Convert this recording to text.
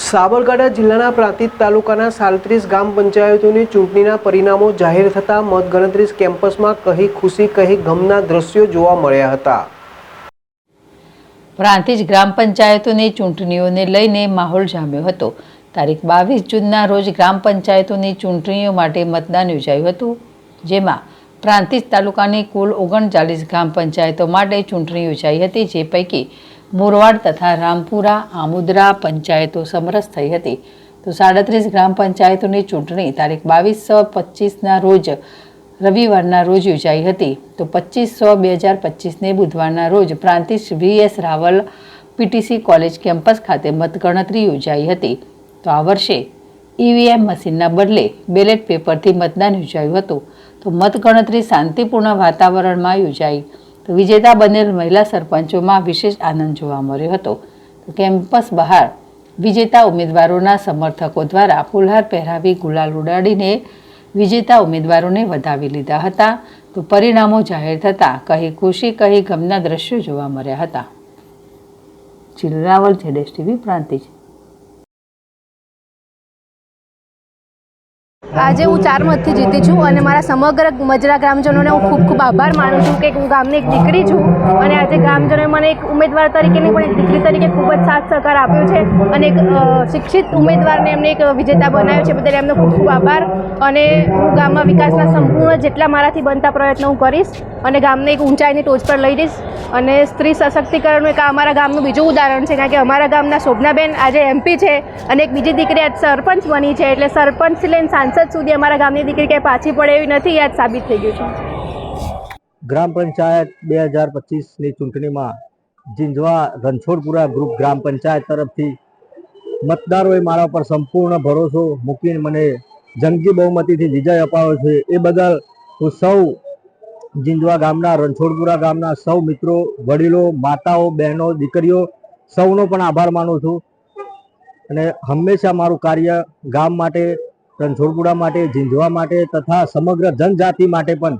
સાબરકાંઠા જિલ્લાના પ્રાંતિજ તાલુકાના 37 ગ્રામ પંચાયતોની ચૂંટણીના પરિણામો જાહેર થતાં મતગણતરી કેમ્પસમાં કહી ખુશી કહી ગમના દ્રશ્યો જોવા મળ્યા હતા। પ્રાંતિજ ગ્રામ પંચાયતોની ચૂંટણીઓને લઈને માહોલ જામ્યો હતો। તારીખ 22 જૂનના રોજ ગ્રામ પંચાયતોની ચૂંટણીઓ માટે મતદાન યોજાયું હતું, જેમાં પ્રાંતિજ તાલુકાની કુલ 39 ગ્રામ પંચાયતો માટે ચૂંટણી યોજાઈ હતી, જે પૈકી મોરવાડ તથા રામપુરા આમુદ્રા પંચાયતો સમરસ થઈ હતી। તો 37 ગ્રામ પંચાયતોની ચૂંટણી તારીખ 22/6/25ના રોજ રવિવારના રોજ યોજાઈ હતી। તો 25/6/2025ને બુધવારના રોજ Prantij VS Raval PTC campus કેમ્પસ ખાતે મતગણતરી યોજાઈ હતી। તો આ વર્ષે EVM મશીનના બદલે બેલેટ પેપરથી મતદાન યોજાયું હતું। તો મતગણતરી શાંતિપૂર્ણ વાતાવરણમાં યોજાઈ। તો વિજેતા બનેલ મહિલા સરપંચોમાં વિશેષ આનંદ જોવા મળ્યો હતો। તો કેમ્પસ બહાર વિજેતા ઉમેદવારોના સમર્થકો દ્વારા ફુલહાર પહેરાવી ગુલાલ ઉડાડીને વિજેતા ઉમેદવારોને વધાવી લીધા હતા। તો પરિણામો જાહેર થતાં કહી ખુશી કહી ગમના દ્રશ્યો જોવા મળ્યા હતા। ચિલરાવલ ZSTV પ્રાંતિજ। આજે હું 4 મતથી જીતી છું અને મારા સમગ્ર મજરા ગ્રામજનોને હું ખૂબ ખૂબ આભાર માનું છું કે હું ગામની એક દીકરી છું અને આજે ગ્રામજનોએ મને એક ઉમેદવાર તરીકે નહીં પણ એક દીકરી તરીકે ખૂબ જ સાથ સહકાર આપ્યો છે અને એક શિક્ષિત ઉમેદવારને એમને એક વિજેતા બનાવ્યો છે, બદલ એમનો ખૂબ ખૂબ આભાર। અને હું ગામમાં વિકાસના સંપૂર્ણ જેટલા મારાથી બનતા પ્રયત્નો હું કરીશ અને ગામને એક ઊંચાઈની ટોચ પર લઈ જઈશ। અને સ્ત્રી સશક્તિકરણનું એક અમારા ગામનું બીજું ઉદાહરણ છે, કારણ કે અમારા ગામના શોભનાબેન આજે MP છે અને એક બીજી દીકરી આજ સરપંચ બની છે, એટલે સરપંચથી લઈને સાંસદ સુધી અમારા ગામની દીકરી ક્યાંય પાછી પડે એવી નથી, યાદ સાબિત થઈ ગયું છે। ગ્રામ પંચાયત 2025ની ચૂંટણીમાં જીંજવા રણછોડપુરા ગ્રુપ ગ્રામ પંચાયત તરફથી મતદારોએ મારા પર સંપૂર્ણ ભરોસો મૂકીને મને જંગી બહુમતીથી વિજય અપાવ્યો છે। એ બદલ હું સૌ જીંજવા ગામના રણછોડપુરા ગામના સૌ મિત્રો, વડીલો, માતાઓ, બહેનો, દીકરીઓ સૌનો પણ આભાર માનું છું અને હંમેશા મારું કાર્ય ગામ માટે, રણછોડપુરા માટે, જીંજવા માટે તથા સમગ્ર જનજાતિ માટે પણ